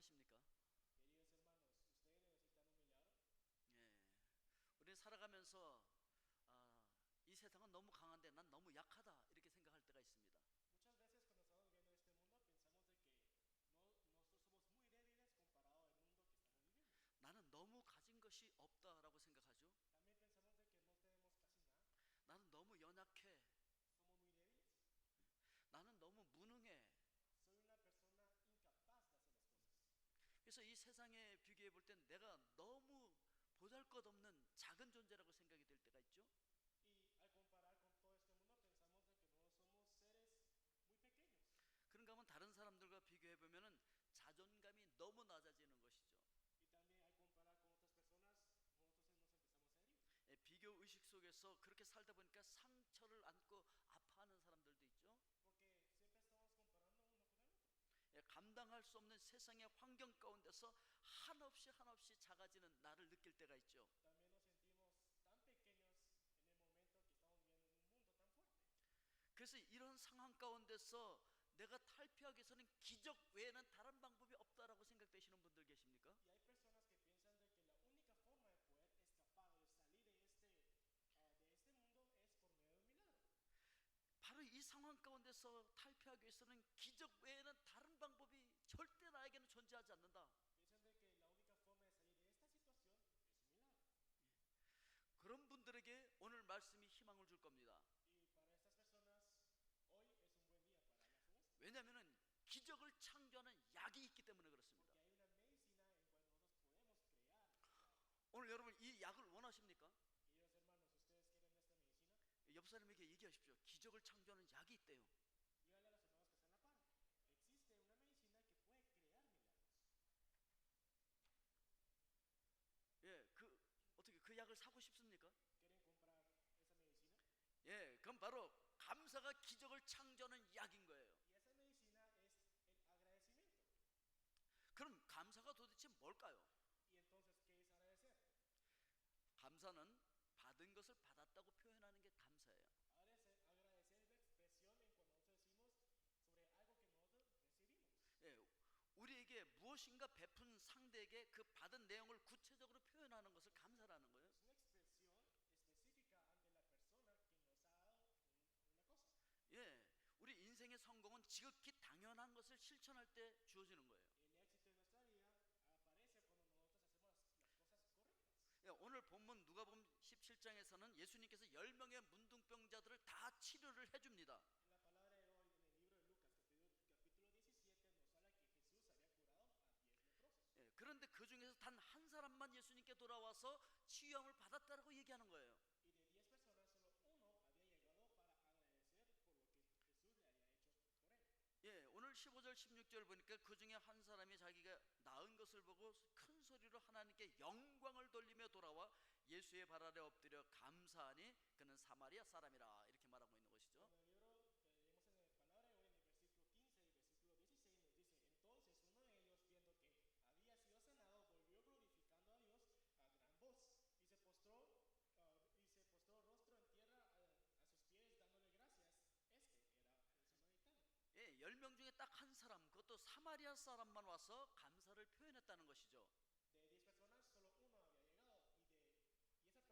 필요하십니까? Queridos hermanos, ¿ustedes necesitan un milagro? 예, 우리 살아가면서 이 세상은 너무 강한데 난 너무 약하다 이렇게 생각할 때가 있습니다. Muchas veces cuando estamos viviendo este mundo pensamos de que nosotros somos muy débiles comparado al mundo que estamos viviendo. 나는 너무 가진 것이 없다라고 생각하죠. También pensamos de que no tenemos casi nada, 나는 너무 연약해. somos muy débiles. 나는 너무 무능해. Soy una persona incapaz de hacer las cosas. 그래서 이 세상에 비교해 볼 땐 내가 너무 보잘것없는 작은 존재라고 생각이 될 때가 있죠. Y al comparar con todo este mundo pensamos de que no somos seres muy pequeños. 그런가 하면 다른 사람들과 비교해 보면은 자존감이 너무 낮아지는 것이죠. Y también al comparar con otras personas, nosotros nos empezamos a herir. 예, 비교 의식 속에서 그렇게 살다 보니까 상처를 안고 아파하는 사람들도 있죠. Porque siempre estamos comparando uno con el otro. 예, 감당할 수 없는 세상의 환경 가운데서 한없이 작아지는 나를 느낄 때가 있죠. También nos sentimos tan pequeños en el momento que estamos viviendo en un mundo tan fuerte. 그래서 이런 상황 가운데서 내가 탈피하기 위해서는 기적 외에는 다른 방법이 없다라고 생각되시는 분들 계십니까? Y hay personas que piensan de que la única forma de poder escapar o de salir de este mundo es por medio de un milagro. 바로 이 상황 가운데서 탈피하기 위해서는 기적 외에는 다른 방법이 절대 나에게는 존재하지 않는다. Piensan de que la única forma de salir de esta situación es un milagro. 그런 분들에게 오늘 말씀이 희망을 줄 겁니다. Y para estas personas hoy es un buen día para hablar sobre esto. 왜냐하면 기적을 창조하는 약이 있기 때문에 그렇습니다. Porque hay una medicina en cual nosotros podemos crear. 오늘 여러분 이 약을 원하십니까? Queridos hermanos, ¿ustedes quieren esta medicina? 옆 사람에게 얘기하십시오. 기적을 창조하는 약이 있대요. Díganle a los hermanos que están a la par. Existe una medicina que puede crear milagros. 예, 어떻게 그 약을 사고 싶습니까? ¿Quieren comprar esa medicina? 예, 그럼 바로 감사가 기적을 창조하는 약인 거예요. Y esa medicina es el agradecimiento. 그럼 감사가 도대체 뭘까요? Y entonces, ¿qué es agradecer? 감사는 받은 것을 받았다고 표현하는 게 감사예요. Agradecer es la expresión en cuando nosotros decimos sobre algo que nosotros recibimos. 예, 우리에게 무엇인가 베푼 상대에게 그 받은 내용을 구체적으로 표현하는 것을 감사라는 거예요. Es una expresión específica ante la persona que nos ha dado una cosa. 예, 우리 인생의 성공은 지극히 당연한 것을 실천할 때 주어지는 거예요. El éxito de nuestra vida aparece cuando nosotros hacemos las cosas correctas. 예, 오늘 본문 누가복음 17장에서는 예수님께서 10명의 문둥병자들을 다 치료를 해줍니다. En la palabra de hoy, en el libro de Lucas, capítulo 17, nos habla que Jesús había curado a 10 leprosos. 예, 그런데 그 중에서 단 한 사람만 예수님께 돌아와서 치유함을 받았다라고 얘기하는 거예요. Y de 10 personas, solo uno había llegado para agradecer por lo que Jesús le había hecho por él. 예, 오늘 15절 16절 보니까 그 중에 한 사람이 자기가 나은 것을 보고 큰 소리로 하나님께 영광을 돌리며 돌아와 예수의 발 아래 엎드려 감사하니 그는 사마리아 사람이라 이렇게 말하고 있는 것이죠. En el libro que leemos en la palabra de hoy, en el versículo 15 y versículo 16, nos dice: entonces uno de ellos, viendo que había sido sanado, volvió glorificando a Dios a gran voz y se postró rostro en tierra a sus pies, dándole gracias. Este era el samaritano. 예, 10명 중에 딱 한 사람, 그것도 사마리아 사람만 와서 감사를 표현했다는 것이죠. De 10 personas, solo uno había llegado y esa persona era un samaritano.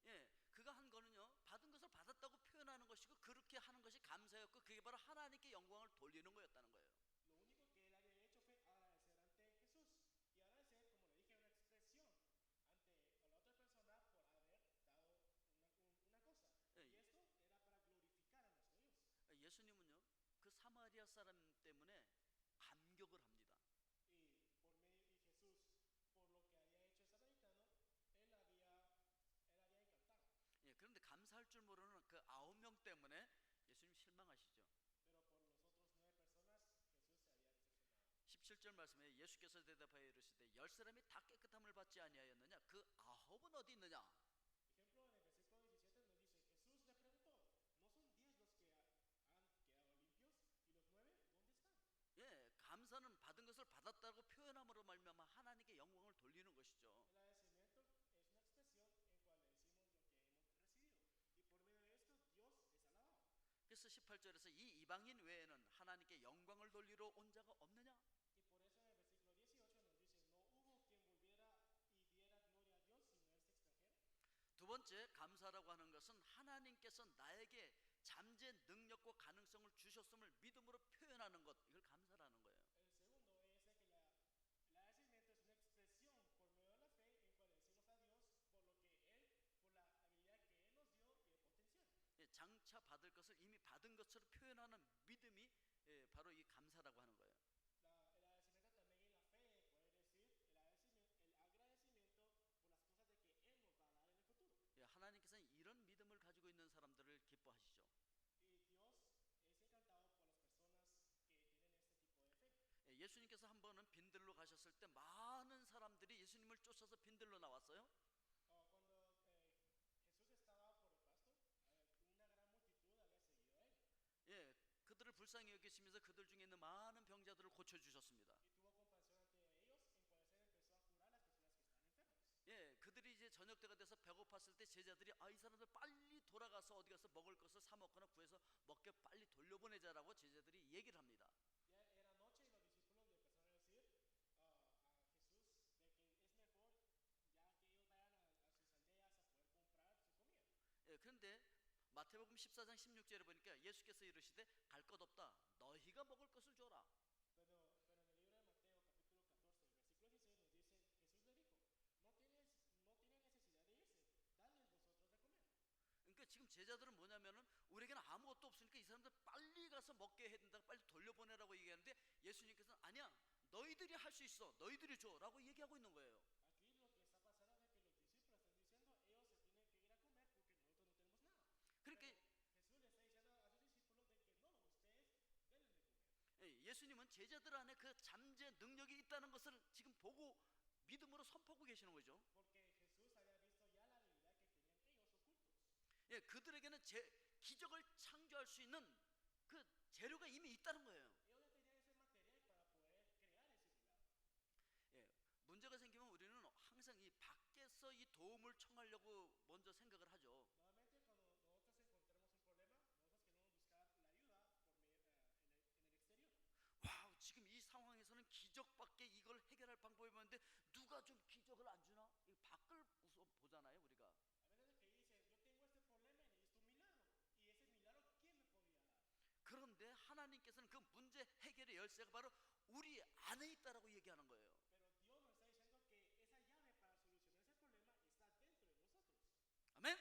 예, 그가 한 거는요, 받은 것을 받았다고 표현하는 것이고 그렇게 하는 것이 감사였고 그게 바로 하나님께 영광을 돌리는 거였다는 거예요. Lo único que él había hecho fue agradecer ante Jesús. Y agradecer, como le dije, era una expresión ante la otra persona por haber dado una cosa. Y esto era para glorificar a nuestro Dios. 예수님은요, 그 사마리아 사람 때문에 감격을 합니다. Y por medio de Jesús, por lo que había hecho el samaritano, él había encantado. 예, 그런데 감사할 줄 모르는 그 9명 때문에 예수님 실망하시죠. Pero por los otros 9 personas, Jesús se había decepcionado. 17절 말씀에 예수께서 대답하여 이르시되 10사람이 다 깨끗함을 받지 아니하였느냐? 그 9은 어디 있느냐? Ejemplo, en el versículo 17 nos dice: Jesús le preguntó: ¿no son 10 los que han quedado limpios? ¿Y los 9 dónde están? 예, 감사는 받은 것을 받았다고 표현함으로 말미암아 하나님께 영광을 돌리는 것이죠. El agradecimiento es una expresión en cual le decimos lo que hemos recibido. Y por medio de esto, Dios es alabado. 그래서 18절에서 이 이방인 외에는 하나님께 영광을 돌리러 온 자가 없느냐? Y por eso 번째, 감사라고 하는 것은 하나님께서 나에게 잠재 능력과 가능성을 주셨음을 믿음으로 표현하는 것, 이걸 감사라는 거예요. El segundo es de que el agradecimiento es una expresión por medio de la fe en cual le decimos a Dios por lo que Él, por la habilidad que Él nos dio y el potencial. 예, 장차 받을 것을 이미 받은 것처럼 표현하는 믿음이 바로 이 감사라고 하는 거예요. El agradecimiento también en la fe, poder decir el agradecimiento por las cosas de que Él nos va a dar en el futuro. 예, 하나님께서는 이런 믿음을 가지고 있는 사람들을 기뻐하시죠. Y Dios es encantado por las personas que tienen este tipo de fe. 예, 예수님께서 한 번은 빈들로 가셨을 때 많은 사람들이 예수님을 쫓아서 빈들로 나왔어요. Cuando Jesús estaba por el pasto, una gran multitud había seguido a Él. 예, 그들을 불쌍히 여기시면서 그들 중에 있는 많은 병자들을 고쳐주셨습니다. Y tuvo compasión ante ellos, en cuales Él empezó a curar a las personas que están enfermas. 예, 그들이 이제 저녁 때가 돼서 배고팠을 때 제자들이 이 사람들 빨리 돌아가서 어디 가서 먹을 것을 사 먹거나 구해서 먹게 빨리 돌려보내자라고 제자들이 얘기를 합니다. Ya era noche y los discípulos le empezaron a decir a Jesús de que es mejor ya que ellos vayan a sus aldeas a poder comprar su comida. 예, 그런데 마태복음 14장 16절에 보니까 예수께서 이르시되 갈 것 없다. 너희가 먹을 것을 줘라. Pero en el libro de Mateo capítulo 14, versículo 16 nos dice, Jesús le dijo, no tiene necesidad de irse, dadles vosotros de comer. 그러니까 지금 제자들은 뭐냐면은 우리에게는 아무것도 없으니까 이 사람들 빨리 가서 먹게 해야 된다, 빨리 돌려보내라고 얘기하는데 예수님께서는 아니야, 너희들이 할 수 있어, 너희들이 줘라고 얘기하고 있는 거예요. Aquí lo que está pasando es que los discípulos están diciendo, ellos se tienen que ir a comer porque nosotros no tenemos nada. 그러니까 Jesús le está diciendo a sus discípulos de que no, ustedes denles de comer. 예수님은 제자들 안에 그 잠재 능력이 있다는 것을 지금 보고 믿음으로 선포하고 계시는 거죠. Porque Jesús había visto ya la habilidad que tenían ellos ocultos. 예, 그들에게는 기적을 창조할 수 있는 그 재료가 이미 있다는 거예요. Ellos ya tenían ese material para poder crear ese milagro. 예, 문제가 생기면 우리는 항상 이 밖에서 이 도움을 청하려고 먼저 생각을 하죠. Nuevamente, cuando nosotros encontramos un problema, nosotros queremos buscar la ayuda en el exterior. 와우, 지금 이 상황에서는 기적밖에 이걸 해결할 방법이 없는데 누가 좀 기적을 안 주나? 이 밖을 우선 보잖아요, 우리가. A veces que dicen, yo tengo este problema y necesito un milagro. Y ese milagro, ¿quién me podría dar? 그런데 하나님께서는 그 문제 해결의 열쇠가 바로 우리 안에 있다라고 얘기하는 거예요. Pero Dios nos está diciendo que esa llave para solucionar ese problema está dentro de nosotros. 아멘.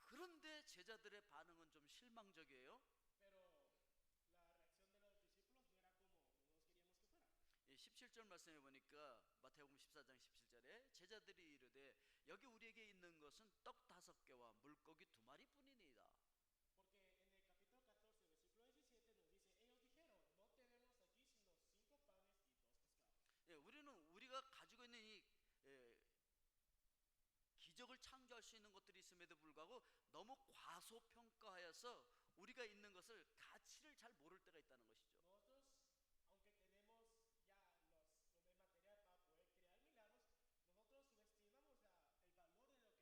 그런데 제자들의 반응은 좀 실망적이에요. Pero la reacción de los discípulos no era como nosotros queríamos que fuera. 17절 말씀해 보니까 마태복음 14장 17절에 제자들이 이르되 여기 우리에게 있는 것은 떡 5개와 물고기 2마리뿐이니이다. Porque en el capítulo 14, versículo 17 nos dice, ellos dijeron, no tenemos aquí sino 5 panes y 2 pescados. 예, 우리는 우리가 가지고 있는 이 기적을 창조할 수 있는 것들이 있음에도 불구하고 너무 과소평가하여서 우리가 있는 것을 가치를 잘 모를 때가 있다는 것이죠. Nosotros, aunque tenemos ya el material para poder crear milagros, nosotros subestimamos el valor de lo que nosotros tenemos dentro de nosotros.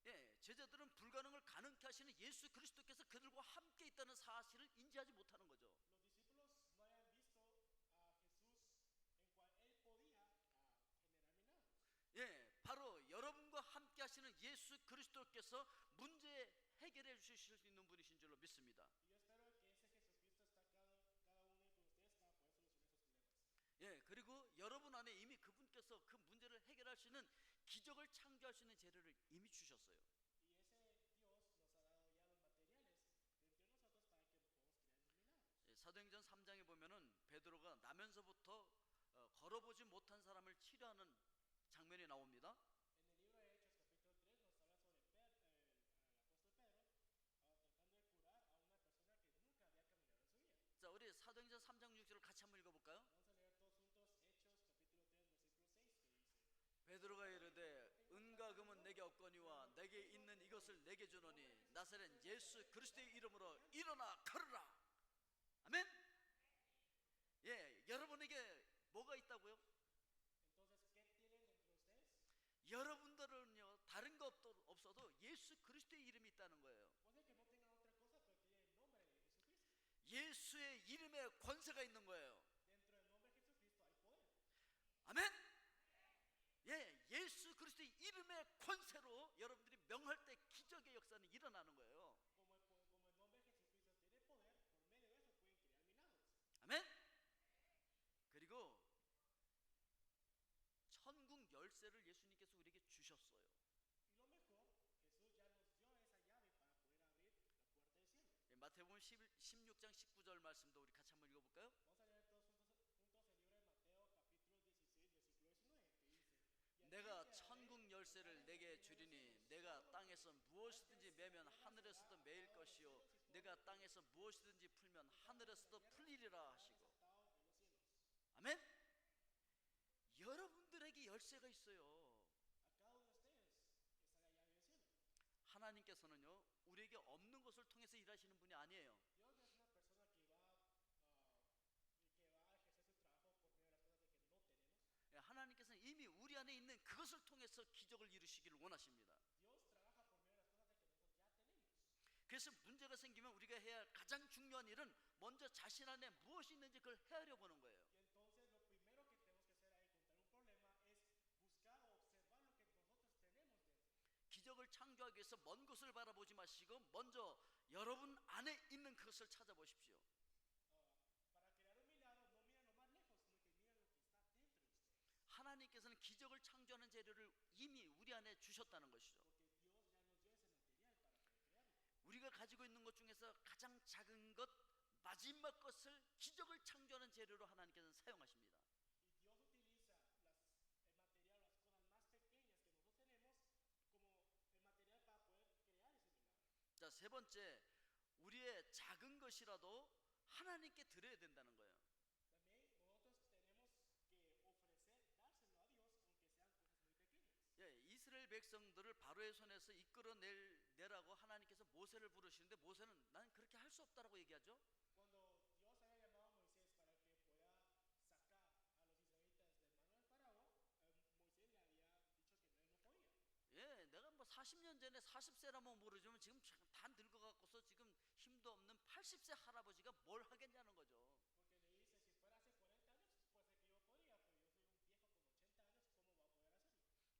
예, 제자들은 불가능을 가능케 하시는 예수 그리스도께서 그들과 함께 있다는 사실을 인지하지 못하는 거죠. Los discípulos no habían visto a Jesús en cual él podía generar milagros. 예, 바로 여러분과 함께 하시는 예수 그리스도께서 문제 해결해 주실 수 있는 분이신 줄로 믿습니다. Y yo espero que ese Jesucristo está cada uno con ustedes para poder solucionar esos problemas. 예, 그리고 여러분 안에 이미 그분께서 그 문제를 해결할 수 있는 기적을 창조할 수 있는 재료를 이미 주셨어요. Y ese Dios nos ha dado ya los materiales dentro de nosotros para que podamos crear esos milagros. 예, 사도행전 3장에 보면은 베드로가 나면서부터 걸어보지 못한 사람을 치료하는 장면이 나옵니다. En el libro de Hechos capítulo 3 nos habla sobre el apóstol Pedro tratando de curar a una persona que nunca había caminado en su vida. 자, 우리 사도행전 3장 6절을 같이 한번 읽어볼까요? Vamos a leer todos juntos Hechos capítulo 3 versículo 6 que dice 베드로가 이르되 은과 금은 내게 없거니와 내게 있는 이것을 내게 주노니 나사렛 예수 그리스도의 이름으로 일어나 걸으라. 아멘. 예, 여러분에게 뭐가 있다고요? Entonces, ¿qué tienen entre ustedes? 여러분들은요, 다른 거 없어도 예수 그리스도의 이름이 있다는 거예요. Puede que no tengan otra cosa, pero tienen el nombre de Jesucristo. 예수의 이름에 권세가 있는 거예요. Dentro del nombre de Jesucristo hay poder. 아멘. 예, 예수 그리스도의 명할 때 기적의 역사는 일어나는 거예요. Como el nombre de Jesucristo tiene poder, por medio de eso pueden crear milagros. 아멘. 그리고 천국 열쇠를 예수님께서 우리에게 주셨어요. Y lo mejor, Jesús ya nos dio esa llave para poder abrir la puerta del cielo. 마태복음 16장 19절 말씀도 우리 같이 한번 읽어볼까요? Vamos a leer todos juntos el libro de Mateo capítulo 16 versículo 19 que dice: 내가 천국 열쇠를 내게 주리니 내가 땅에서 무엇이든지 매면 하늘에서도 매일 것이요 내가 땅에서 무엇이든지 풀면 하늘에서도 풀리리라 하시고. 아멘. 여러분들에게 열쇠가 있어요. A cada uno de ustedes está la llave del cielo. 하나님께서는요 우리에게 없는 것을 통해서 일하시는 분이 아니에요. Dios no es una persona que va a ejercer su trabajo por medio de las cosas de que no tenemos. 하나님께서는 이미 우리 안에 있는 그것을 통해서 기적을 이루시기를 원하십니다. Dios trabaja por medio de las cosas de que nosotros ya tenemos. 그래서 문제가 생기면 우리가 해야 할 가장 중요한 일은 먼저 자신 안에 무엇이 있는지 그걸 헤아려 보는 거예요. Y entonces lo primero que tenemos que hacer al encontrar un problema es buscar o observar lo que nosotros tenemos dentro. 기적을 창조하기 위해서 먼 곳을 바라보지 마시고 먼저 여러분 안에 있는 그것을 찾아보십시오. Para crear un milagro no miran lo más lejos, sino que miran lo que está dentro de ustedes. 하나님께서는 기적을 창조하는 재료를 이미 우리 안에 주셨다는 것이죠. Porque Dios ya nos dio ese material para poder crearlo. 우리가 가지고 있는 것 중에서 가장 작은 것, 마지막 것을 기적을 창조하는 재료로 하나님께서는 사용하십니다. Y Dios utiliza el material, las cosas más pequeñas que nosotros tenemos como el material para poder crear ese milagro. 자, 세 번째, 우리의 작은 것이라도 하나님께 드려야 된다는 거예요. También nosotros tenemos que ofrecer, dárselo a Dios, aunque sean cosas muy pequeñas. 예, 이스라엘 백성들을 바로의 손에서 이끌어내라고 하나님께서 모세를 부르시는데 모세는 난 그렇게 할 수 없다라고 얘기하죠. Cuando Dios había llamado a Moisés para que pueda sacar a los israelitas del mano del faraón, Moisés le había dicho que él no podía. 예, 내가 뭐 40년 전에 40세라면 모르지만 지금 다 늙어갖고서 지금 힘도 없는 80세 할아버지가 뭘 하겠냐는 거죠. Porque le dice, si fuera hace 40 años, puede ser que yo podría, pero yo soy un viejo con 80 años, ¿cómo va a poder hacerlo?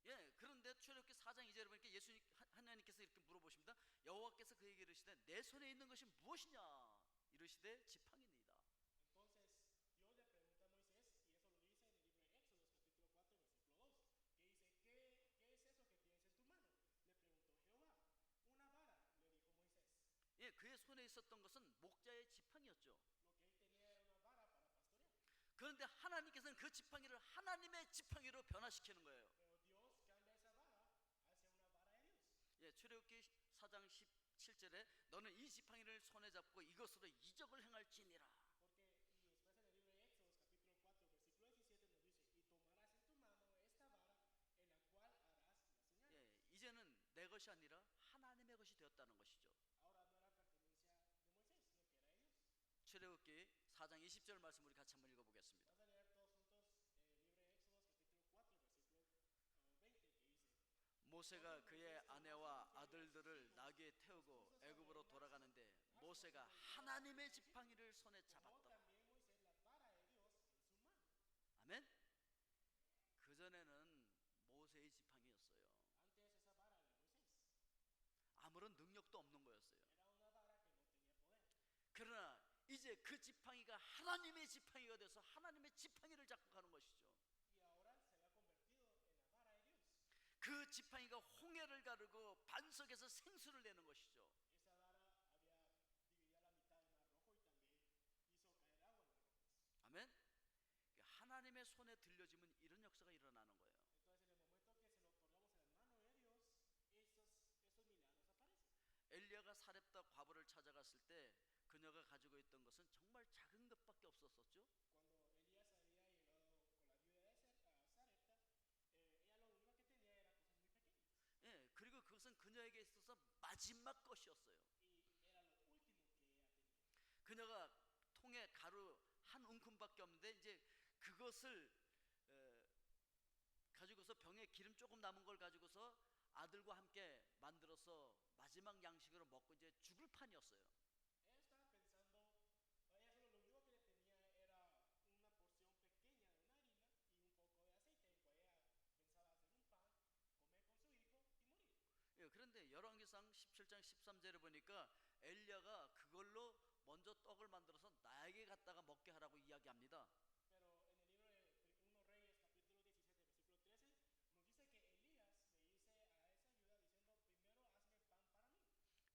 예, 그런데 출애굽기 4장 2절에 보니까 예수님 하나님께서 이렇게 물어보십니다. 여호와께서 그에게 이르시되 내 손에 있는 것이 무엇이냐? 이르시되 지팡이니이다. Entonces Dios le pregunta a Moisés, y eso lo dice en el libro de Éxodo capítulo 4 versículo 2, que dice, ¿qué es eso que tienes en tu mano? Le preguntó Jehová. Una vara, le dijo Moisés. 예, 그의 손에 있었던 것은 목자의 지팡이였죠. Lo que él tenía era una vara para pastorear. 그런데 하나님께서는 그 지팡이를 하나님의 지팡이로 변화시키는 거예요. Pero Dios cambia esa vara hacia una vara de Dios. 예, 출애굽기 4장 17절에 너는 이 지팡이를 손에 잡고 이것으로 이적을 행할지니라. Porque, y después en el libro de Éxodo capítulo 4 versículo 17 nos dice, y tomarás en tu mano esta vara en la cual harás las señales. 예, 이제는 내 것이 아니라 하나님의 것이 되었다는 것이죠. Ahora no era pertenencia de Moisés, sino que era de Dios. 출애굽기 4장 20절 말씀 우리 같이 한번 읽어보겠습니다. Vamos a leer todos juntos el libro de Éxodo capítulo 4 versículo 20 que dice, 모세가 그의 아내와 아들들을 나귀에 태우고 애굽으로 돌아가는데 모세가 하나님의 지팡이를 손에 tomó 잡았다. también Moisés la vara de Dios en su mano. 아멘. 그 전에는 모세의 지팡이였어요. Antes esa vara de Moisés 아무런 능력도 없는 거였어요. era una vara que no tenía poder. 그러나 이제 그 지팡이가 하나님의 지팡이가 돼서 하나님의 지팡이를 잡고 가는 것이죠. Y ahora se había convertido en la vara de Dios. 그 지팡이가 홍해를 가르고 반석에서 생수를 내는 것이죠. Esa vara había dividido la mitad del mar rojo y también hizo caer agua en las rocas. 아멘. 하나님의 손에 들려지면 이런 역사가 일어나는 거예요. Entonces en el momento que se lo otorgamos en la mano de Dios, esos milagros aparecen. 엘리야가 사렙다 과부를 찾아갔을 때 그녀가 가지고 있던 것은 정말 작은 것밖에 없었었죠. Cuando Elías había llegado con la viuda de Sarepta, ella lo único que tenía era cosas muy pequeñas. 예, 그리고 그것은 그녀에게 있어서 마지막 것이었어요. Y era lo último que ella tenía. 그녀가 통에 가루 한 움큼밖에 없는데 이제 그것을 가지고서 병에 기름 조금 남은 걸 가지고서 아들과 함께 만들어서 마지막 양식으로 먹고 이제 죽을 판이었어요. Ella estaba pensando, ella solo lo único que le tenía era una porción pequeña de una harina y un poco de aceite. En cual ella pensaba hacer un pan, comer con su hijo y morir. 예, 그런데 나에게 갖다가 먹게 하라고 이야기합니다. Pero en el libro de 1 Reyes, capítulo 17, versículo 13, nos dice que Elías le dice a esa viuda diciendo, primero hazme pan para mí.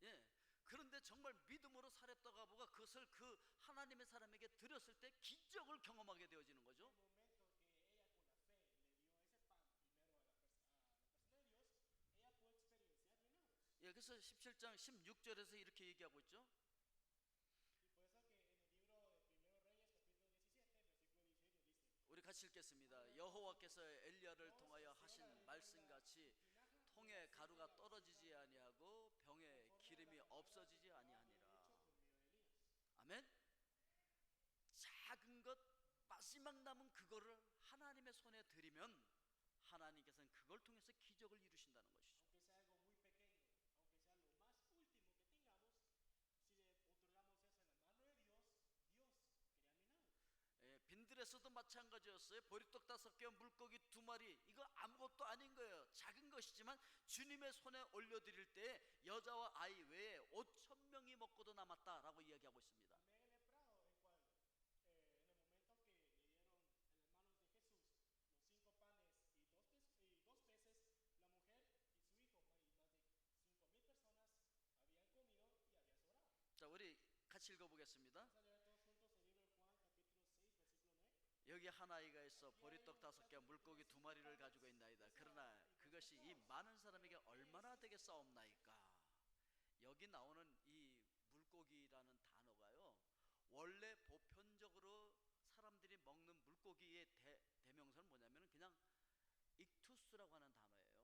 예. 그런데 정말 믿음으로 사렙과 가보가 그것을 그 하나님의 사람에게 드렸을 때 기적을 경험하게 되어지는 En 거죠. el momento que ella con la fe le dio ese pan primero a la persona de Dios, ella pudo experienciar milagros. 예, 그래서 17장 16절에서 이렇게 얘기하고 있죠. Y por eso que en el libro de 1 Reyes, capítulo 17, versículo 16 nos dice, 우리 같이 읽겠습니다. 여호와께서 엘리야를 통하여 하신 말씀같이 통에 가루가 떨어지지 아니하고 병에 기름이 없어지지 아니하니라. 아멘. 작은 것 마지막 남은 그거를 하나님의 손에 드리면 하나님께서는 그걸 통해서 기적을 이루신다는 것이죠. aunque sea algo muy pequeño, aunque sea lo más último que tengamos, si le otorgamos eso en la mano de Dios, Dios crea milagros. 예, 빈들에서도 마찬가지였어요. 보리떡 5개, 물고기 2마리. 이거 아무것도 아닌 거예요. 작은 것이지만 주님의 손에 올려드릴 때 여자와 아이 외에 5,000명이 먹고도 남았다라고 이야기하고 있습니다. También el leprado, el cual en el momento que le dieron en las manos de Jesús los 5 panes y 2 peces, la mujer y su hijo y más de 5,000 personas habían comido y había sobrado. 자, 우리 같이 읽어보겠습니다. Vamos a leer todos juntos el libro de Juan, capítulo 6, versículo 9. 여기 한 아이가 있어 보리떡 5개, 물고기 2마리를 가지고 있나이다. 그러나 그것이 이 많은 사람에게 얼마나 되겠사옵나이까. 여기 나오는 이 물고기라는 단어가요, 원래 보편적으로 사람들이 먹는 물고기의 대명사는 뭐냐면 그냥 익투스라고 하는 단어예요.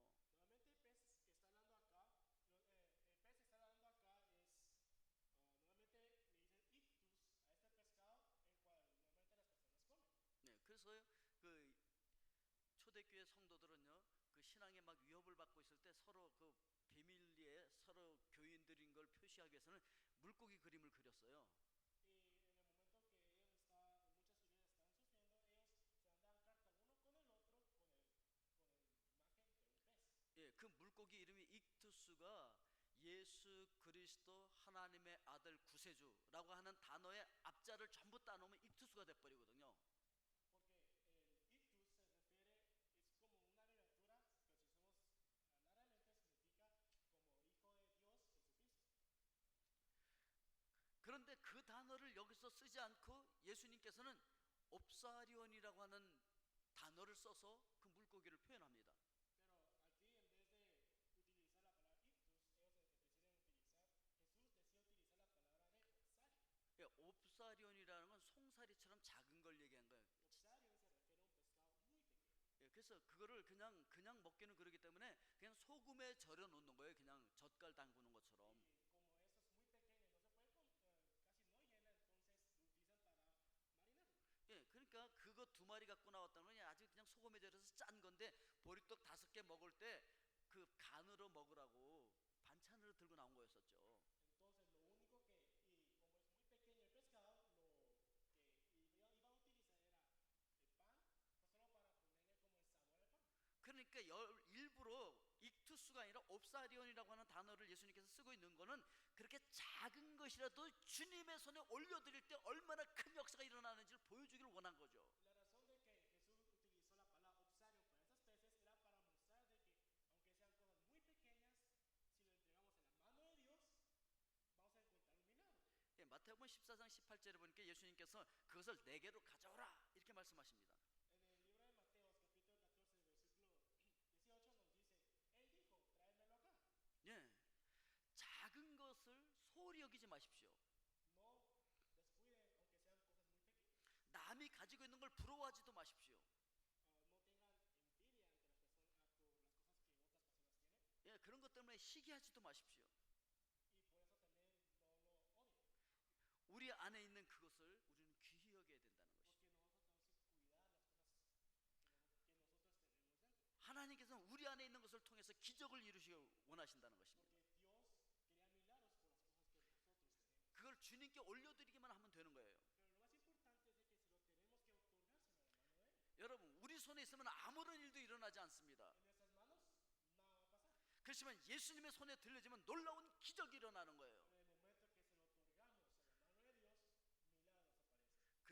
Nuevamente el pez que está hablando acá, el pez que está hablando acá es, nuevamente le dicen ictus a este pescado, el cual normalmente las personas comen. 네, 그래서 그 초대교회 성도들은요, 그 신앙에 막 위협을 받고 있을 때 서로 그 비밀리에 서로 교인들인 걸 표시하기 위해서는 물고기 그림을 그렸어요. Y en el momento que ellos muchas iglesias están sufriendo, ellos se mandan carta uno con el otro con el imagen de un pez. 예, 그 물고기 이름이 익투스가 예수 그리스도 하나님의 아들 구세주라고 하는 단어의 앞자를 전부 따놓으면 익투스가 돼버리거든요. Porque el ictus se refiere, es como una abreviatura, pero si somos claramente significa como hijo de Dios Jesucristo. 그런데 그 단어를 여기서 쓰지 않고 예수님께서는 옵사리온이라고 하는 단어를 써서 그 물고기를 표현합니다. Pero aquí en vez de utilizar la palabra ictus, ellos deciden utilizar, Jesús decide utilizar la palabra de opsario. 예, 옵사리온이라는 건 송사리처럼 작은 걸 얘기한 거예요. Opsario se refiere a un pescado muy pequeño. 예, 그래서 그거를 그냥 먹기는 그러기 때문에 그냥 소금에 절여 놓는 거예요. 그냥 젓갈 담그는 것처럼. Y como eso es muy pequeño y no se puede casi no llena, entonces lo utilizan para marinarlo. 예, 그러니까 그거 2마리 갖고 나왔다는 건 아주 그냥 소금에 절여서 짠 건데 보리떡 5개 먹을 때 그 간으로 먹으라고 반찬으로 들고 나온 거였었죠. Entonces lo único que, y como es muy pequeño el pescado, lo que iba a utilizar era el pan, no solo para ponerle como el sabor al pan. 그러니까 일부러 익투스가 아니라 옵사리온이라고 하는 단어를 예수님께서 쓰고 있는 거는 그렇게 작은 것이라도 주님의 손에 올려드릴 때 얼마나 큰 역사가 일어나는지를 보여주기를 원한 거죠. La razón de que Jesús utilizó la palabra opsario para estas peces era para mostrar de que aunque sean cosas muy pequeñas, si lo entregamos en la mano de Dios, vamos a encontrar un milagro. 예, 마태복음 14장 18절에 보니까 예수님께서 그것을 내게로 가져오라 이렇게 말씀하십니다. En el libro de Mateo, capítulo 14, versículo 18 nos dice, Él dijo, tráemelo acá. 예, 작은 것을 소홀히 여기지 마십시오. No descuiden, aunque sean cosas muy pequeñas. 남이 가지고 있는 걸 부러워하지도 마십시오. No tengan envidia ante las personas, por las cosas que otras personas tienen. 예, 그런 것 때문에 시기하지도 마십시오. Y por eso también no lo odien. 우리 안에 있는 그것을 우리는 귀히 여겨야 된다는 것이죠. Porque nosotros tenemos que cuidar las cosas que nosotros tenemos dentro. 하나님께서는 우리 안에 있는 것을 통해서 기적을 이루시기 원하신다는 것입니다. Porque Dios crea milagros por las cosas que nosotros tenemos. 그걸 주님께 올려드리기만 하면 되는 거예요. Pero lo más importante es de que se lo tenemos que otorgárselo a la mano de Él. 여러분, 우리 손에 있으면 아무런 일도 일어나지 않습니다. En nuestras manos nada va a pasar. 그렇지만 예수님의 손에 들려지면 놀라운 기적이 일어나는 거예요. En el momento que se lo otorgamos a la mano de Dios, milagros aparecen.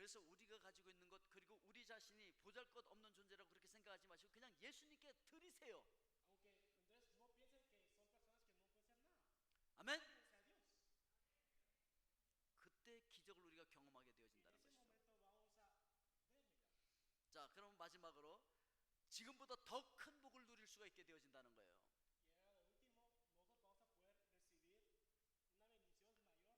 그래서 우리가 가지고 있는 것 그리고 우리 자신이 보잘것없는 존재라고 그렇게 생각하지 마시고 그냥 예수님께 드리세요. Aunque entonces no piensen que son personas que no pueden hacer nada. 아멘. Díganse a Dios. 그때 기적을 우리가 경험하게 Y en 되어진다는 ese 것이죠. momento vamos a ver milagros. 자, 그럼 마지막으로 지금보다 더 큰 복을 누릴 수가 있게 되어진다는 거예요. Y ahora de último, nosotros vamos a poder recibir una bendición mayor que lo que tenemos ahorita.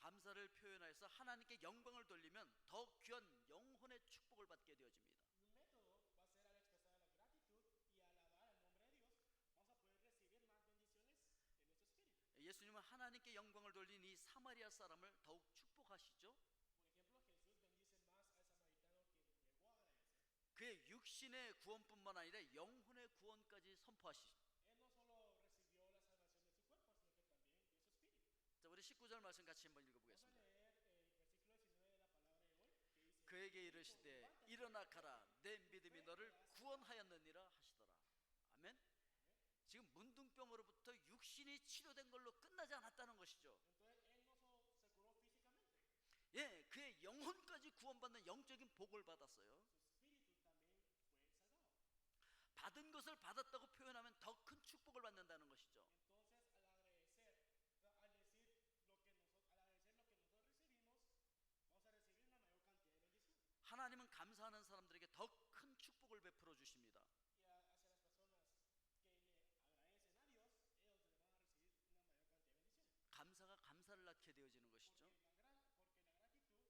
감사를 표현해서 하나님께 영광을 돌리면 더 귀한 영혼의 축복을 받게 되어집니다. Un método va a ser al expresar la gratitud y alabar el nombre de Dios, vamos a poder recibir más bendiciones en nuestro espíritu. 예수님은 하나님께 영광을 돌린 이 사마리아 사람을 더욱 축복하시죠. Por ejemplo, Jesús bendice más al samaritano que llegó a agradecer. 그의 육신의 구원뿐만 아니라 영혼의 구원까지 선포하시죠. Él no solo recibió la salvación de su cuerpo, sino que también de su espíritu. 자, 우리 19절 말씀 같이 한번 Vamos a 읽어보겠습니다. leer el versículo 19 de la palabra de hoy, que dice: 그에게 이르시되 일어나 가라 내 믿음이 너를 구원하였느니라 하시더라. 아멘. 지금 문둥병으로부터 육신이 치료된 걸로 끝나지 않았다는 것이죠. Entonces él no solo se curó físicamente, 예, 그의 영혼까지 구원받는 영적인 복을 받았어요. su espíritu también fue salvado. 받은 것을 받았다고 표현하면 더 큰 축복을 받는다는 것이죠. Entonces al agradecer, al decir lo que nosotros, al agradecer lo que nosotros recibimos, vamos a recibir una mayor cantidad de bendición. 하나님은 감사하는 사람들에게 더 큰 축복을 베풀어 주십니다. Y hacia las personas que le agradecen a Dios, ellos le van a recibir una mayor cantidad de bendiciones. 감사가 감사를 낳게 되어지는 것이죠. Porque la gratitud va a generar más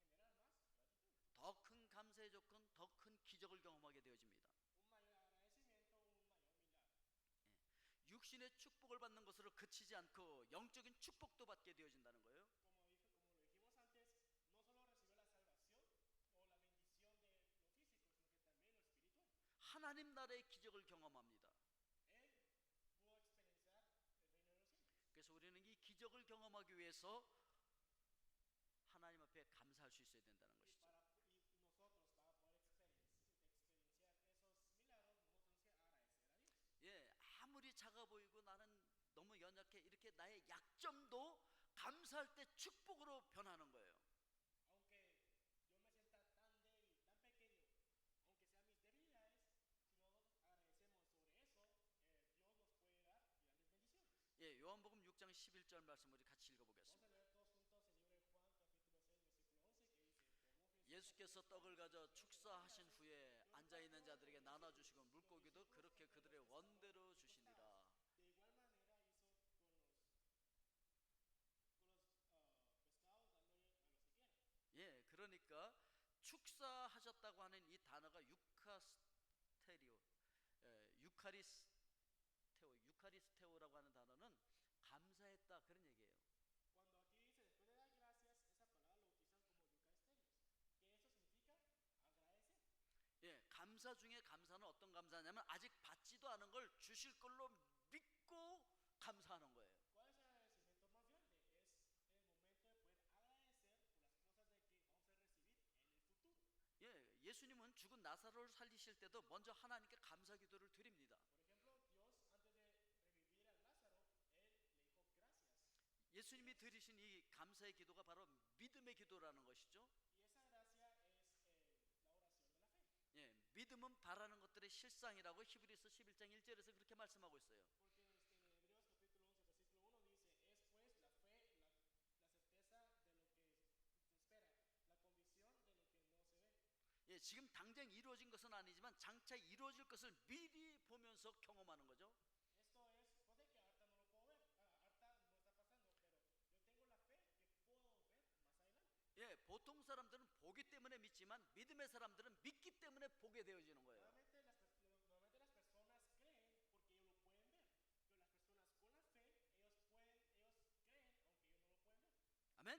gratitud. 더 큰 감사의 조건, 더 큰 기적을 경험하게 되어집니다. Un mayor agradecimiento, un mayor milagro. 육신의 축복을 받는 것으로 그치지 않고 영적인 축복도 받게 되어진다는 거예요. Como lo dijimos antes, no solo recibió la salvación o la bendición de lo físico, sino que también lo espiritual. 하나님 나라의 기적을 경험합니다. Él pudo experienciar el reino de los cielos. 그래서 우리는 이 기적을 경험하기 위해서 하나님 앞에 감사할 수 있어야 된다는 Y, 것이죠. y nosotros, para poder experienciar esos milagros, nosotros tenemos que agradecer a Dios. 예, 아무리 작아 보이고 나는 너무 연약해 이렇게 나의 약점도 감사할 때 축복으로 변하는 거예요. Aunque yo me sienta tan débil, tan pequeño, aunque sean mis debilidades, si nosotros agradecemos sobre eso, Dios nos puede dar grandes bendiciones. 예, 요한복음 6장 11절 말씀 우리 같이 Vamos 읽어보겠습니다. a leer todos juntos el libro de Juan, capítulo 6, versículo 11, que dice: Tomó Jesús 예수께서 떡을 가져 축사하신 후에 앉아있는 자들에게 나눠주시고 물고기도 그렇게 그들의 원대로 주시니라. de igual manera hizo con los pescados, dándole a los que quieran. 예, 그러니까 축사하셨다고 하는 이 단어가 유카스테리오, 유카리스테오라고 하는 단어는 감사했다 그런 얘기예요. Cuando aquí dice después de dar gracias, esa palabra lo utilizan como eucaristerios, que eso significa agradecer. 예, 감사 중에 감사는 어떤 감사냐면 아직 받지도 않은 걸 주실 걸로 믿고 감사하는 거예요. ¿Cuál es el agradecimiento más grande? Es el momento de poder agradecer por las cosas de que vamos a recibir en el futuro. 예, 예수님은 죽은 나사로를 살리실 때도 먼저 하나님께 감사 기도를 드립니다. Por ejemplo, Dios antes de revivir a Lázaro, él le dijo gracias. 예수님이 드리신 이 감사의 기도가 바로 믿음의 기도라는 것이죠. Y esa gracia es la oración de la fe. 예, 믿음은 바라는 것들의 실상이라고 히브리서 11장 1절에서 그렇게 말씀하고 있어요. Porque en Hebreos capítulo 11, versículo 1 dice: es pues la fe, la certeza de lo que se espera, la convicción de lo que no se ve. 예, 지금 당장 이루어진 것은 아니지만 장차 이루어질 것을 미리 보면서 경험하는 거죠. Esto es, puede que ahorita no lo puedo ver, ahorita no está pasando, pero yo tengo la fe que puedo ver más adelante. 예, 보통 사람들은 보기 때문에 믿지만 믿음의 사람들은 믿기 때문에 보게 되어지는 거예요. Normalmente las personas creen porque ellos lo pueden ver, pero las personas con la fe, ellos creen aunque ellos no lo pueden ver. 아멘.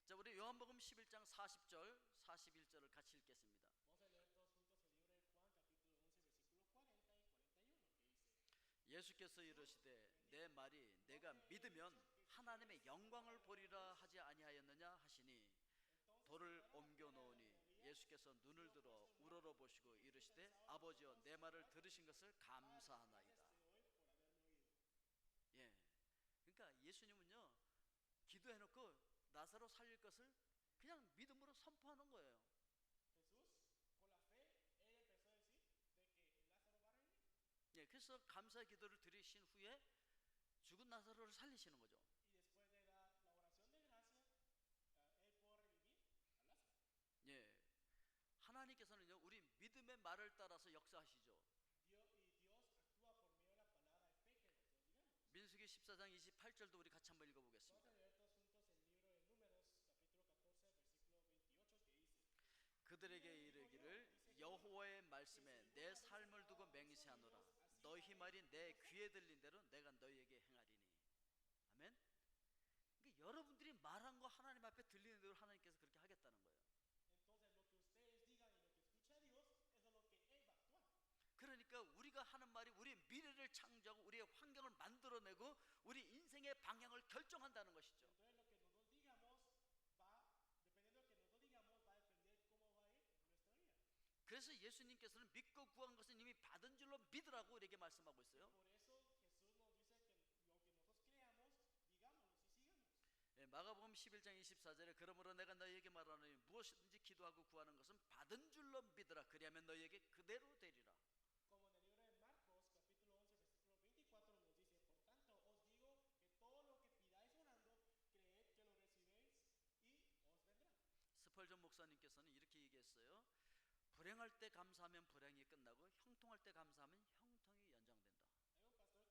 자, 우리 요한복음 11장 40절, 41절을 같이 읽겠습니다. Vamos a leer todos juntos el libro de Juan, capítulo 11, versículo 40 y 41, que dice: 예수께서 이르시되 내 말이 내가 믿으면 하나님의 영광을 보리라 하지 아니하였느냐 하시니 돌을 옮겨 놓으니 예수께서 눈을 들어 우러러 보시고 이르시되 아버지여 내 말을 들으신 것을 감사하나이다. 예, 그러니까 예수님은요 기도해놓고 나사로 살릴 것을 그냥 믿음으로 선포하는 거예요. Jesús, con la fe, él empezó a decir de que Lázaro va a revivir. 예, 그래서 감사의 기도를 드리신 후에 죽은 나사로를 살리시는 거죠. Y después de dar la oración de gracia, él pudo revivir a Lázaro. 예, 하나님께서는요 우리 믿음의 말을 따라서 역사하시죠. Dios actúa por medio de la palabra de fe que nosotros digamos. 민수기 14장 28절도 우리 같이 한번 Vamos 읽어보겠습니다. a leer todos juntos el libro de Números, capítulo 14, versículo 28, que dice: 그들에게 이르기를 여호와의 말씀에 내 삶을 두고 맹세하노라. 너희 말이 내 귀에 들린 대로 내가 너희에게 행하리니. 아멘. 그러니까 여러분들이 말한 거 하나님 앞에 들리는 대로 하나님께서 그렇게 하겠다는 거예요. Entonces lo que ustedes digan y lo que escucha Dios, eso es lo que Él va a actuar. 그러니까 우리가 하는 말이 우리의 미래를 창조하고 우리의 환경을 만들어내고 우리 인생의 방향을 결정한다는 것이죠. Entonces lo que nosotros digamos va, dependiendo de lo que nosotros digamos, va a depender cómo va a ir nuestra vida. 그래서 예수님께서는 믿고 구한 것은 이미 받은 줄로 믿으라고 우리에게 말씀하고 있어요. Por eso Jesús nos dice que lo que nosotros creamos, digámoslo y sigamos. 예, 마가복음 11장 24절에 그러므로 내가 너희에게 말하노니 무엇이든지 기도하고 구하는 것은 받은 줄로 믿으라. 그리하면 너희에게 그대로 되리라. Como en el libro de Marcos, capítulo 11, versículo 24, nos dice: por tanto os digo que todo lo que pidáis orando, creed que lo recibiréis y os vendrá. 스펄전 목사님께서는 이렇게 얘기했어요. 불행할 때 감사하면 불행이 끝나고 형통할 때 감사하면 형통이 연장된다. Hay un pastor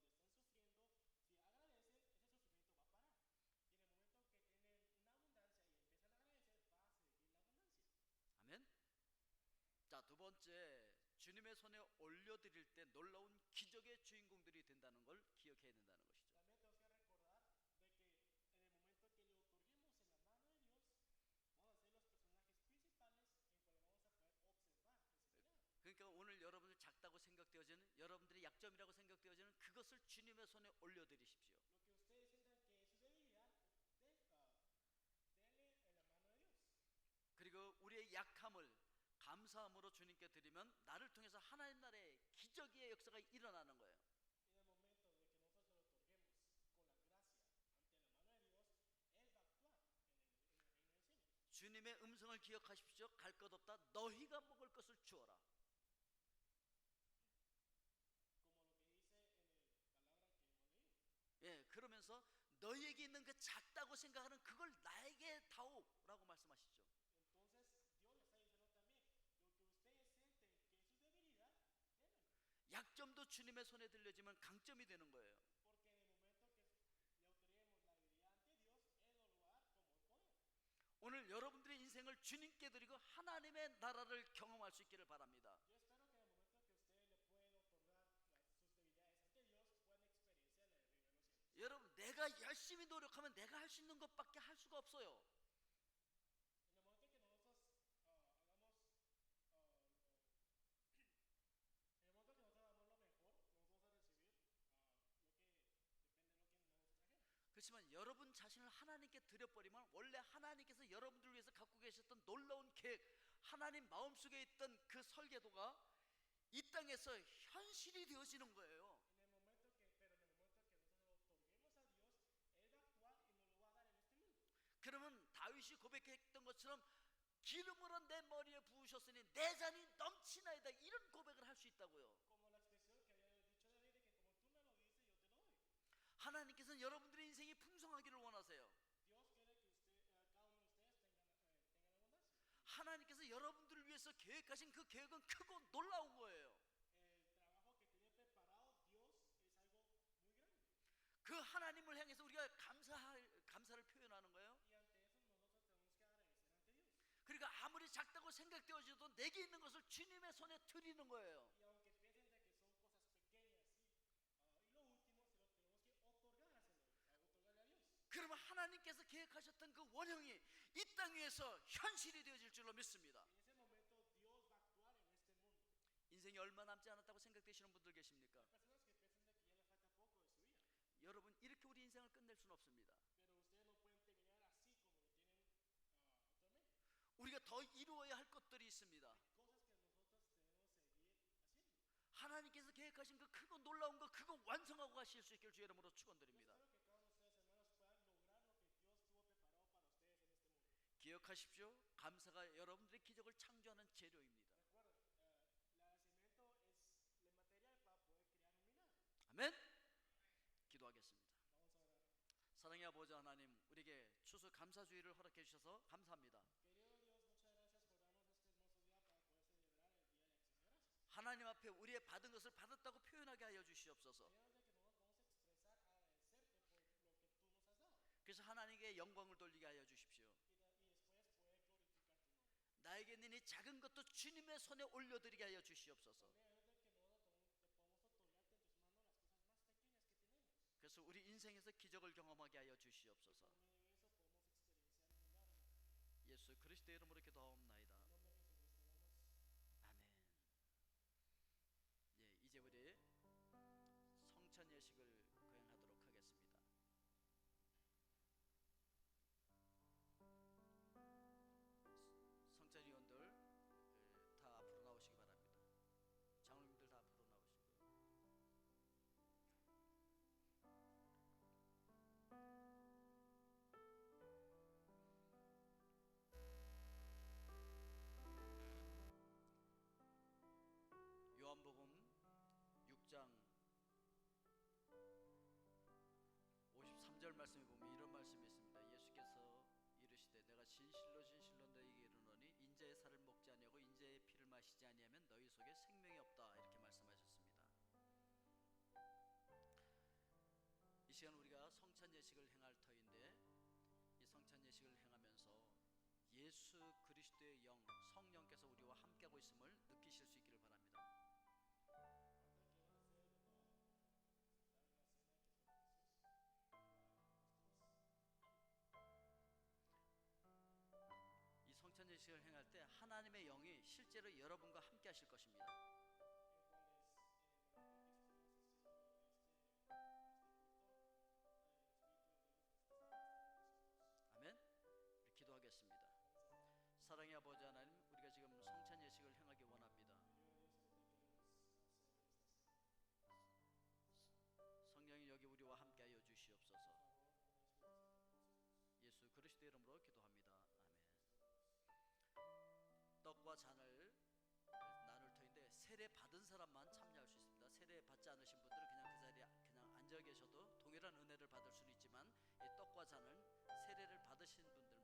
que dice que cuando están sufriendo, si agradecen, ese sufrimiento va a parar. Y en el momento que tienen una abundancia y empiezan a agradecer, va a seguir la abundancia. 아멘. 자, 두 번째, 주님의 손에 올려드릴 때 놀라운 기적의 주인공들이 된다는 걸 기억해야 된다는 것이죠. También tenemos que recordar de que en el momento que le otorguemos en la mano de Dios, vamos a ser los personajes principales en cuales vamos a poder observar ese milagro. 그러니까 오늘 여러분들 작다고 생각되어지는 여러분들의 약점이라고 생각되어지는 그것을 주님의 손에 올려드리십시오. Lo que ustedes sientan que es su debilidad, denle en la mano de Dios. 그리고 우리의 약함을 감사함으로 주님께 드리면 나를 통해서 하나님 나라의 기적의 역사가 일어나는 거예요. En el momento de que nosotros se lo otorguemos con la gracia ante la mano de Dios, Él va a actuar en el reino del cielo. 주님의 음성을 기억하십시오. 갈 것 없다. 너희가 먹을 것을 주어라. Como lo que dice en la palabra que hemos leído. 예, 그러면서 너희에게 있는 그 작다고 생각하는 그걸 나에게 다오라고 말씀하시죠. Entonces Dios le está diciendo también, lo que ustedes sienten que es su debilidad, démelo. 약점도 주님의 손에 들려지면 강점이 되는 거예요. Porque en el momento que le otorguemos la debilidad ante Dios, Él nos lo va a dar como el poder. 오늘 여러분들의 인생을 주님께 드리고 하나님의 나라를 경험할 수 있기를 바랍니다. Yo espero que en el momento que ustedes le pueden otorgar sus debilidades ante Dios, puedan experienciar el reino de los cielos. 여러분, 내가 열심히 노력하면 내가 할 수 있는 것밖에 할 수가 없어요. En el momento que nosotros hagamos en el momento que nosotros hagamos lo mejor, nosotros vamos a recibir lo que depende de lo que nosotros trajemos. 그렇지만 여러분 자신을 하나님께 드려버리면 원래 하나님께서 여러분들을 위해서 갖고 계셨던 놀라운 계획, 하나님 마음속에 있던 그 설계도가 이 땅에서 현실이 되어지는 거예요. Pero en el momento que nosotros lo otorguemos a Dios, Él va a actuar y nos lo va a dar en este mundo. 그러면 다윗이 고백했던 것처럼 기름으로 내 머리에 부으셨으니 내 잔이 넘치나이다, 이런 고백을 할 수 있다고요. Como la expresión que había dicho David, de que como tú me lo dices, yo te lo doy. 하나님께서는 여러분들의 인생이 풍성하기를 원하세요. Dios quiere que cada uno de ustedes tengan abundancia. 하나님께서 여러분들을 위해서 계획하신 그 계획은 크고 놀라운 거예요. El trabajo que tiene preparado Dios es algo muy grande. 그 하나님을 향해서 우리가 감사를 표현하는 거예요. Y ante eso nosotros tenemos que agradecer ante Dios. 그러니까 아무리 작다고 생각되어져도 내게 있는 것을 주님의 손에 드리는 거예요. Y aunque piensen de que son cosas pequeñas, sí, y lo último se lo tenemos que otorgarle a Dios. 그러면 하나님께서 계획하셨던 그 원형이 이 땅 위에서 현실이 되어질 줄로 믿습니다. En ese momento Dios va a actuar en este mundo. 인생이 얼마 남지 않았다고 생각되시는 분들 계십니까? Hay personas que piensan de que ya le falta poco de su vida, 여러분, 이렇게 우리 인생을 끝낼 수는 없습니다. pero ustedes no pueden terminar así como lo tienen actualmente. 우리가 더 이루어야 할 것들이 있습니다. Cosas que nosotros debemos seguir haciendo. 하나님께서 계획하신 그 크고 놀라운 거 그거 완성하고 가실 수 있기를 주 이름으로 Yo 축원드립니다. espero que cada uno de ustedes, hermanos, puedan lograr lo que Dios tuvo preparado para ustedes en este mundo. 기억하십시오. 감사가 여러분들의 기적을 창조하는 재료입니다. Recuerden, la cemento es el material para poder crear un milagro. 아멘. 기도하겠습니다. Vamos a orar. 사랑의 아버지 하나님, 우리에게 추수 감사주의를 허락해 주셔서 감사합니다. Querido Dios, muchas gracias por darnos este hermoso día para poder celebrar el Día de Acción de Gracias. 하나님 앞에 우리의 받은 것을 받았다고 표현하게 하여 주시옵소서. Ayúdanos de que nosotros podamos expresar, agradecerte por lo que tú nos has dado. 그래서 하나님께 영광을 돌리게 하여 주십시오. Y después poder glorificar tu nombre. 나에게 있는 이 작은 것도 주님의 손에 올려드리게 하여 주시옵소서. También ayúdate que nosotros te podamos otorgarte en tus manos las cosas más pequeñas que tenemos. 그래서 우리 인생에서 기적을 경험하게 하여 주시옵소서. Por medio de eso podemos experienciar un milagro en nuestra vida. 예수 그리스도의 이름으로 기도하옵나이다. En nombre de Jesucristo oramos. 아멘. 예, 이제 우리 성찬 예식을 거행하도록 하겠습니다. 성찬위원들 다 앞으로 나오시기 바랍니다. 장로님들 다 앞으로 나오시고요. 요한복음 6장 53절 말씀에 보면 이런 말씀이 있습니다. 예수께서 이르시되 내가 진실로 진실로 너희에게 이르노니 인자의 살을 먹지 아니하고 인자의 피를 마시지 아니하면 너희 속에 생명이 없다, 이렇게 말씀하셨습니다. 이 시간 우리가 성찬 예식을 행할 터인데, 이 성찬 예식을 행하면서 예수 그리스도의 영, 성령께서 우리와 함께하고 있음을 느끼실 수 있기를 바랍니다. 이 성찬 예식을 행할 때 하나님의 영이 실제로 여러분과 함께 하실 것입니다. 아멘. 우리 기도하겠습니다. 사랑의 아버지 하나님, 우리가 지금 성찬 예식을 행하기 원합니다. 성령이 여기 우리와 함께하여 주시옵소서. 예수 그리스도의 이름으로 기도합니다. 아멘. 떡과 잔을 나눌 터인데 세례 받은 사람만 참여할 수 있습니다. 세례 받지 않으신 분들은 그냥 그 자리에 그냥 앉아 계셔도 동일한 은혜를 받을 수는 있지만 이 떡과 잔은 세례를 받으신 분들